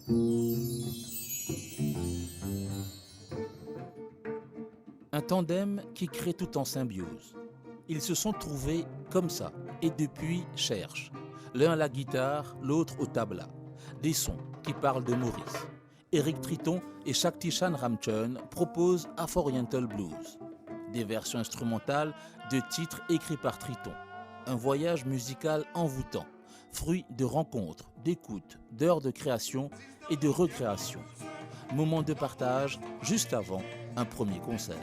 Un tandem qui crée tout en symbiose. Ils se sont trouvés comme ça et depuis cherchent. L'un à la guitare, l'autre au tabla. Des sons qui parlent de Maurice. Éric Triton et Shaktishan Ramchun proposent Afro-Oriental Blues. Des versions instrumentales de titres écrits par Triton. Un voyage musical envoûtant, fruit de rencontres, d'écoutes, d'heures de création et de recréation. Moment de partage juste avant un premier concert.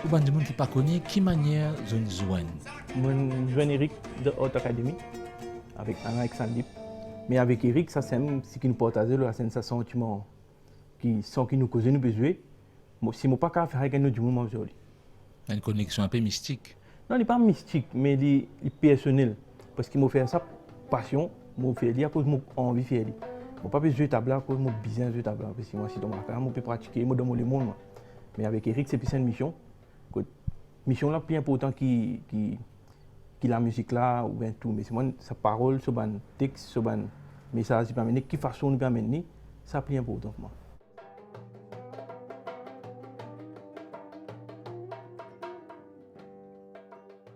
Pour les gens qui ne connaissent pas, qui manière de joindre? Je joins Eric de Haute Académie avec Anna et Sandip. Mais avec Eric, ça c'est ce qui nous partage la sensation qui nous cause nous besoin. Si je ne peux pas faire avec nous du moment aujourd'hui. Une connexion un peu mystique. Non, il n'est pas mystique, mais il est personnel. Parce qu'il m'a fait ça passion, je fais à cause de mon envie de faire. Je ne peux pas jouer tabla à cause de mon business de tabla. Parce que moi, si je peux pratiquer, je donne le monde. Mais avec Eric, c'est plus une mission. Une mission là plus importante qui la musique là ou bien tout. Mais c'est moi, sa parole, son texte, son message, qui façon nous peut amener, ça plus important pour moi.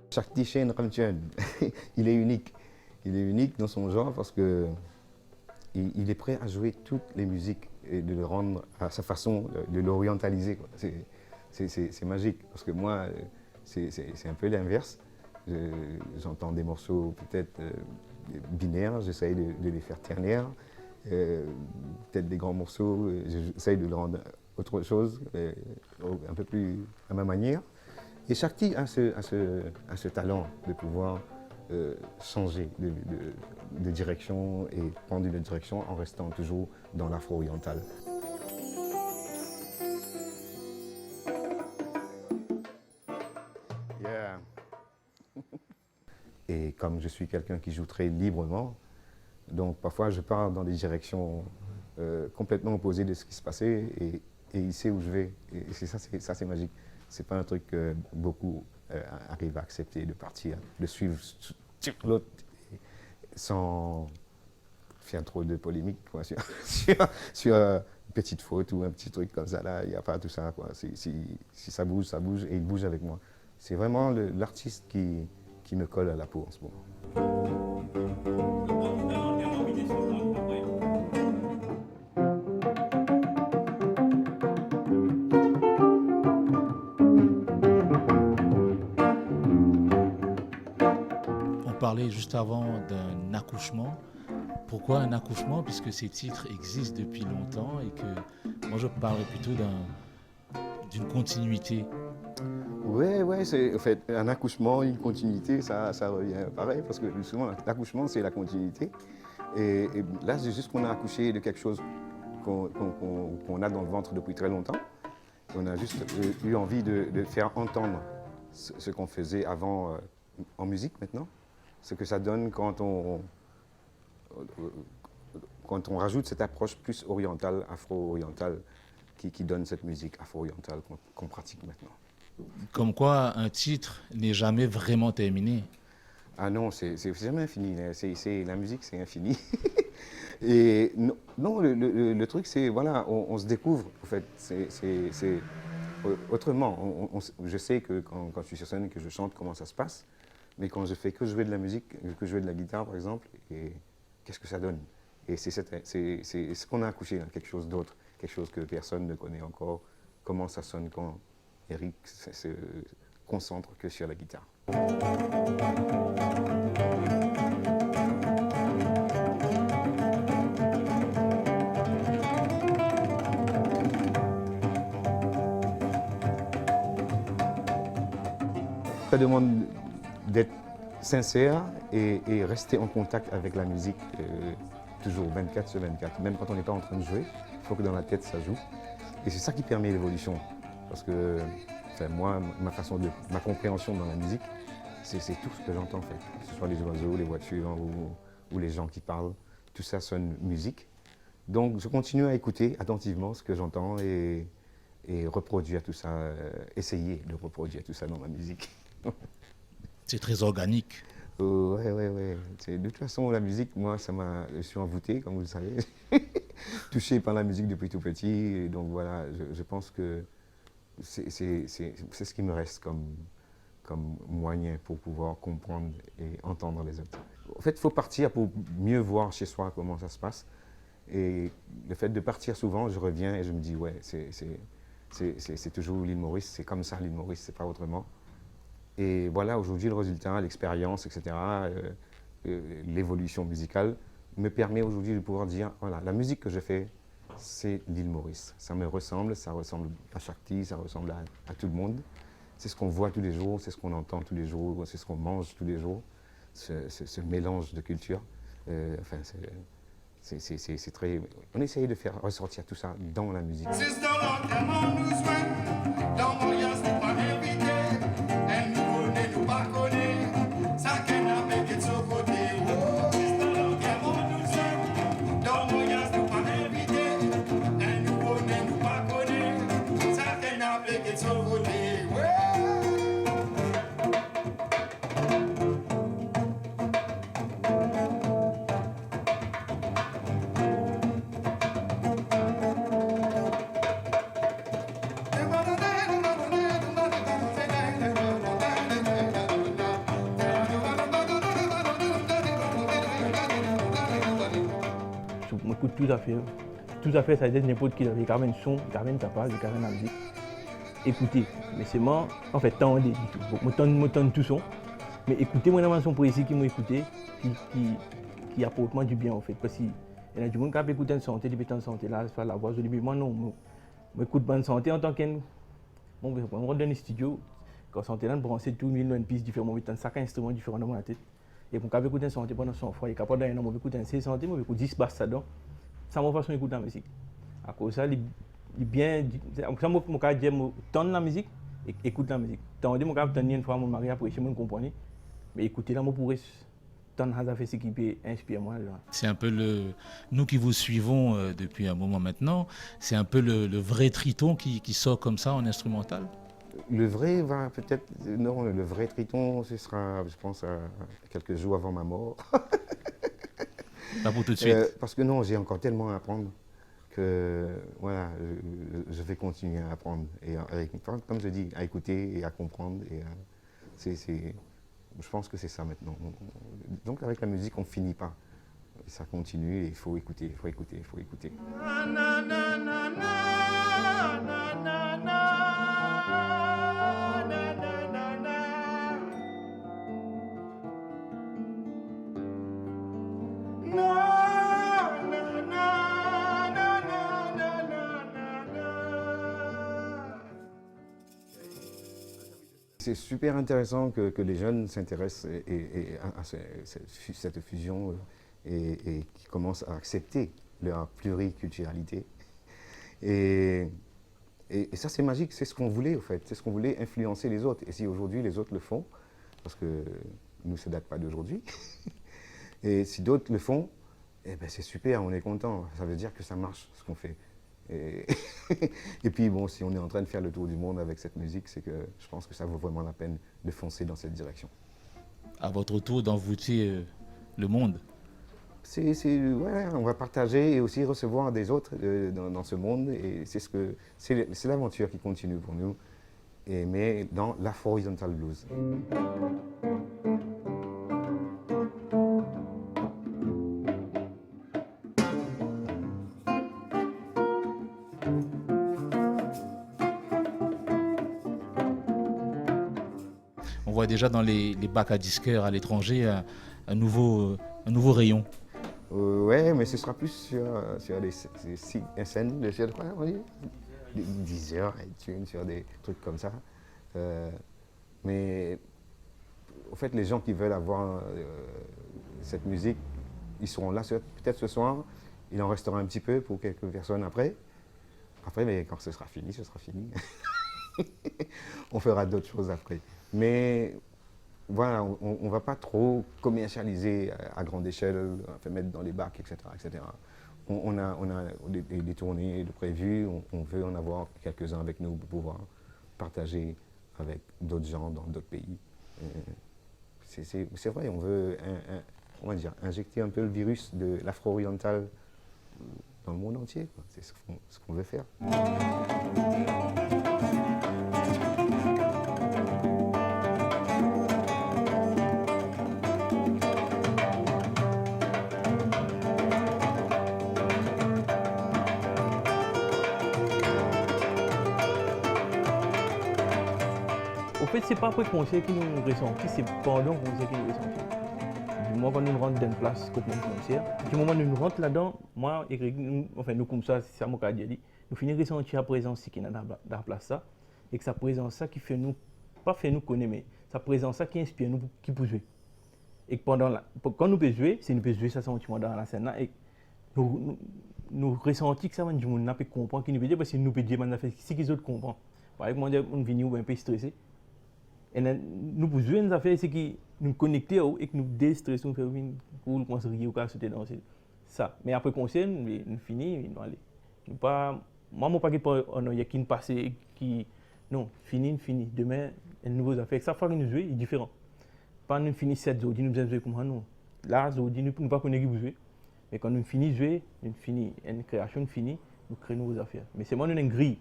Shaktishan Ramchun, il est unique. Il est unique dans son genre parce que il est prêt à jouer toutes les musiques et de le rendre à sa façon, de l'orientaliser. C'est magique parce que moi, c'est un peu l'inverse. J'entends des morceaux peut-être binaires, j'essaye de les faire ternaires. Peut-être des grands morceaux, j'essaye de le rendre autre chose, un peu plus à ma manière. Et Shakti a ce talent de pouvoir changer de direction et prendre une direction en restant toujours dans l'afro-oriental. Yeah. Et comme je suis quelqu'un qui joue très librement, donc parfois je pars dans des directions complètement opposées de ce qui se passait et il sait où je vais. Et ça c'est magique. C'est pas un truc que beaucoup arrivent à accepter de partir, de suivre l'autre sans faire trop de polémique quoi, sur une petite faute ou un petit truc comme ça. Là, il n'y a pas tout ça. Quoi. Si ça bouge et il bouge avec moi. C'est vraiment l'artiste qui me colle à la peau en ce moment. On parlait juste avant d'un accouchement. Pourquoi un accouchement? Puisque ces titres existent depuis longtemps et que moi je parlerais plutôt d'une continuité. Ouais, c'est en fait un accouchement, une continuité, ça revient pareil parce que souvent l'accouchement c'est la continuité. Et là c'est juste qu'on a accouché de quelque chose qu'on a dans le ventre depuis très longtemps. On a juste eu envie de faire entendre ce qu'on faisait avant en musique maintenant. Ce que ça donne quand on rajoute cette approche plus orientale, afro-orientale, qui donne cette musique afro-orientale qu'on pratique maintenant. Comme quoi un titre n'est jamais vraiment terminé. Ah non, c'est jamais infini. La musique, c'est infini. Et non, le truc, c'est, voilà, on se découvre, en fait. C'est autrement. Je sais que quand je suis sur scène et que je chante, comment ça se passe. Mais quand je fais que jouer de la musique, que jouer de la guitare, par exemple, qu'est-ce que ça donne? Et c'est ce qu'on a accouché, hein, quelque chose d'autre, quelque chose que personne ne connaît encore. Comment ça sonne quand Eric se concentre que sur la guitare. Ça demande d'être sincère et rester en contact avec la musique toujours 24 sur 24. Même quand on n'est pas en train de jouer, il faut que dans la tête ça joue. Et c'est ça qui permet l'évolution. Parce que enfin, moi, ma compréhension dans la musique, c'est tout ce que j'entends en fait. Que ce soit les oiseaux, les voitures ou les gens qui parlent, tout ça sonne musique. Donc je continue à écouter attentivement ce que j'entends et reproduire tout ça, essayer de reproduire tout ça dans ma musique. C'est très organique. Ouais. De toute façon, la musique, moi, je suis envoûté, comme vous le savez, touché par la musique depuis tout petit. Et donc voilà, je pense que c'est ce qui me reste comme moyen pour pouvoir comprendre et entendre les autres. En fait, il faut partir pour mieux voir chez soi comment ça se passe. Et le fait de partir souvent, je reviens et je me dis, ouais, c'est toujours l'île Maurice, c'est comme ça l'île Maurice, c'est pas autrement. Et voilà, aujourd'hui, le résultat, l'expérience, etc., l'évolution musicale me permet aujourd'hui de pouvoir dire, voilà, la musique que je fais, c'est l'île Maurice. Ça me ressemble, ça ressemble à Shakti, ça ressemble à tout le monde. C'est ce qu'on voit tous les jours, c'est ce qu'on entend tous les jours, c'est ce qu'on mange tous les jours, ce mélange de cultures. Enfin, c'est très... On essaye de faire ressortir tout ça dans la musique. Je m'écoute tout à fait. Tout à fait, ça veut dire n'importe qui. Il y a un son, il y a un tapage, il y a la musique. Écoutez, mais c'est moi, en fait, tant du tout. Je tente tout son. Mais écoutez, moi, j'ai un son précis qui m'a écouté, qui apporte moi du bien, en fait. Parce qu'il y a du monde qui a écouté une santé, du béton de santé, là, c'est la voix, je dis, moi, non, j'écoute bonne santé en tant qu'un. Bon, on rentre dans le studio, quand santé là, on branche tout, une piste différente, on chaque instrument différent dans la tête. Et pour qu'on écoute une santé pendant 100 fois, il est capable d'aller dans mon écoute un 6 santé, moi, j'écoute 10 basses là-dedans. C'est ma façon d'écouter la musique. À cause de ça, il bien. Ça mon cas dire tendre la musique et écoute la musique. Tant dit mon cas tenir une fois mon mari après chez moi comprendre. Mais écoutez là moi pourrais tendre à faire ce qui peut inspirer moi. C'est un peu nous qui vous suivons depuis un moment maintenant, c'est un peu le vrai triton qui sort comme ça en instrumental. Le vrai va peut-être... Non, le vrai triton, ce sera, je pense, à quelques jours avant ma mort. Pas pour tout de suite. Parce que non, j'ai encore tellement à apprendre que voilà, je vais continuer à apprendre. Et comme je dis, à écouter et à comprendre. Et je pense que c'est ça maintenant. Donc avec la musique, on ne finit pas. Ça continue et il faut écouter, il faut écouter, il faut écouter. C'est super intéressant que les jeunes s'intéressent à cette fusion et qui commencent à accepter leur pluriculturalité. Et ça, c'est magique, c'est ce qu'on voulait, en fait. C'est ce qu'on voulait, influencer les autres. Et si aujourd'hui, les autres le font, parce que nous, ça ne date pas d'aujourd'hui, et si d'autres le font, eh ben, c'est super, on est content. Ça veut dire que ça marche, ce qu'on fait. Et puis, bon, si on est en train de faire le tour du monde avec cette musique, c'est que je pense que ça vaut vraiment la peine de foncer dans cette direction. À votre tour d'envoûter le monde. Ouais, on va partager et aussi recevoir des autres dans ce monde. Et c'est l'aventure qui continue pour nous, mais dans l'Afro-Horizontal Blues. On voit déjà dans les bacs à disqueurs à l'étranger un nouveau rayon. Ouais, mais ce sera plus sur les SN, sur quoi on dit, Deezer, iTunes, sur des trucs comme ça. Mais au fait, les gens qui veulent avoir cette musique, ils seront là peut-être ce soir. Il en restera un petit peu pour quelques personnes après. Après, mais quand ce sera fini, ce sera fini. On fera d'autres choses après. Mais voilà, on ne va pas trop commercialiser à grande échelle, mettre dans les bacs, etc. etc. On a des tournées de prévues, on veut en avoir quelques-uns avec nous pour pouvoir partager avec d'autres gens dans d'autres pays. c'est vrai, on veut comment dire, injecter un peu le virus de l'afro-oriental dans le monde entier, quoi. C'est ce qu'on veut faire. Au fait, c'est pas après concert qui nous ressenti, c'est pendant concert qui nous ressenti. Du moment où nous rentrons dans une place côté même concert, du moment où nous rentrons là-dedans, moi et Greg, nous comme ça, c'est ça mon cas dit, nous finissons ressentir la présence qui est dans la place ça, et que sa présence ça qui fait nous, pas fait nous connaître, mais sa présence ça qui inspire nous, qui peut jouer. Et que quand nous pouvons jouer, c'est nous pouvons jouer ça sentiment dans la scène là, et nous ressentons que ça va du monde n'a pas comprendre qui nous veut dire parce que nous pouvons dire maintenant si qu'ils autres comprennent. Par exemple, on vient un peu stressé. Et nous pouvons jouer une affaire qui nous connecter et que nous déstressons pour nous construire ou sauter dans ça. Mais après concert, nous finissons, nous allons. Moi, je ne pas qu'il y a qui passé qui non, fini. Demain, une nouvelle affaire. Ça fois que nous jouons, c'est différent. Pas nous finir 7 jours, nous faisons jouer comme ça, non. Là, nous ne pouvons pas connaître qui jouer. Mais quand nous finissons jouer, nous finissons une création, nous créons de nouvelles affaires. Mais c'est moi une grille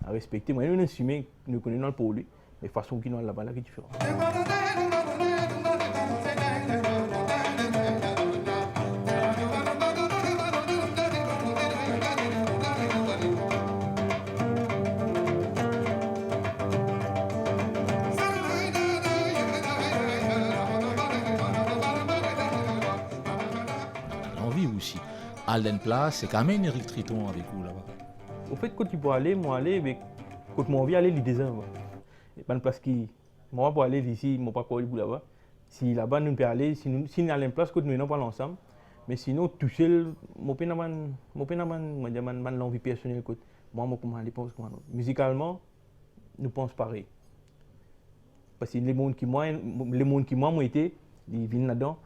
à respecter. Moi, nous assumons, nous connaissons le pour lui. Mais façon qui nous là-bas là qui est différente. L'envie aussi. Allen Place, c'est quand même Eric Triton avec vous là-bas. Au fait, quand tu peux aller, moi aller, mais quand moi envie aller, les déserts. Pas une place qui moi pour aller ici moi pas quoi là-bas si là-bas nous peut aller si nous allons une place que nous n'avons pas ensemble mais sinon toucher mon l'envie personnelle que moi comment aller pense comment musicalement nous pense pareil parce que les mondes qui moi ont été ils viennent là-dedans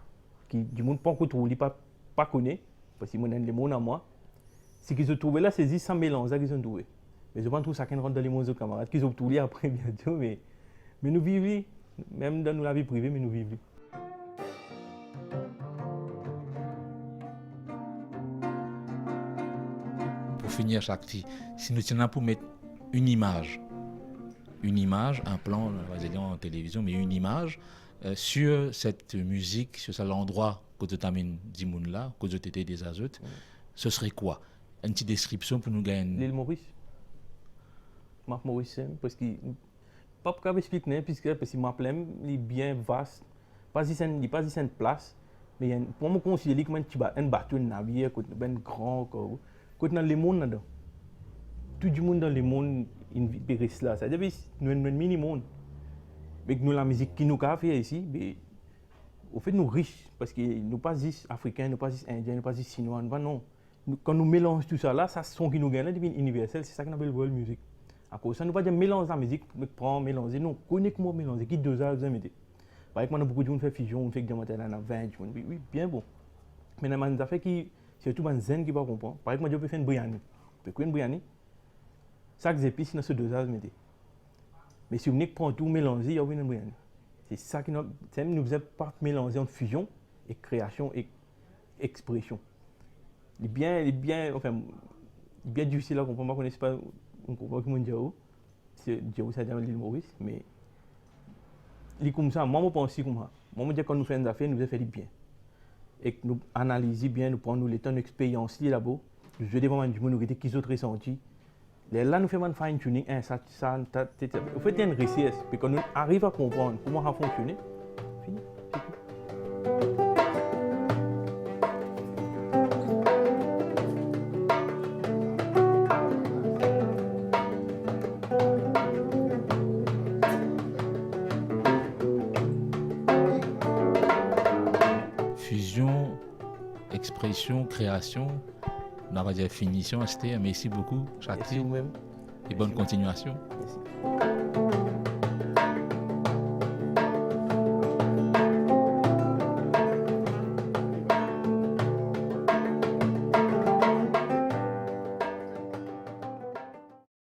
qui du monde pas contrôlé pas connaît parce que moi les mondes à moi ce qu'ils ont trouvé là c'est juste sans mélange ça qu'ils ont trouvé. Mais je pense que ça rentre dans les mots de camarades qui ont obtenu après bientôt, mais nous vivons, même dans la vie privée, mais nous vivons. Pour finir, Chakti, si nous tenons pour mettre une image, un plan, on va dire en télévision, mais une image sur cette musique, sur cet endroit que tu t'amènes Dimoun là, que tu étais des azotes, ce serait quoi? Une petite description pour nous gagner. L'île Maurice. Marc Maurice, parce que pas pour expliquer parce que ma plaine est bien vaste, pas si c'est une place, mais pour me considérer comme un bateau, un navire, un grand, quand dans le monde là-dedans, tout le monde dans le monde il reste là, c'est-à-dire que nous avons un mini monde, mais nous la musique qui nous a fait ici, mais au fait nous riches parce que nous pas juste africains, nous pas juste indiens, nous pas juste chinois, non. Quand nous mélangeons tout ça là, ça son qui nous gagne devient universel, c'est ça qu'on appelle world music. À cause ça, nous ne pouvons pas mélanger la musique, mélanger, non, connaissez-moi mélanger, qui dosage vous mettez. Par exemple, beaucoup de gens font fusion, on fait que diamantaire dans 20, oui, bien bon. Mais dans les affaires qui, surtout dans zen qui ne comprennent pas. Par exemple, je peux faire une biryani. Je peux faire une biryani. Chaque épice dans ce dosage mettez. Mais si vous prenez tout mélanger, il y a une biryani. C'est ça qui nous faisait pas mélanger en fusion et création et expression. Il est bien difficile à comprendre, je ne connais pas. On comprend que mon Diao, c'est dans l'île Maurice, mais il est comme ça. Moi, je pense aussi comme ça. Moi, je dis quand nous faisons des affaires, nous faisons faire bien. Et que nous analysons bien, nous prenons le temps d'expérience là-bas, nous jouons devant du monde qui ont ressenti. Là, nous faisons un fine-tuning, ça, en fait, il y a une richesse. Puis quand nous arrivons à comprendre comment ça a fonctionné, fini, c'est tout. Fusion, expression, création, on va dire finition, c'était. Merci beaucoup, Chakti. Merci vous-même. Et bonne continuation. Merci.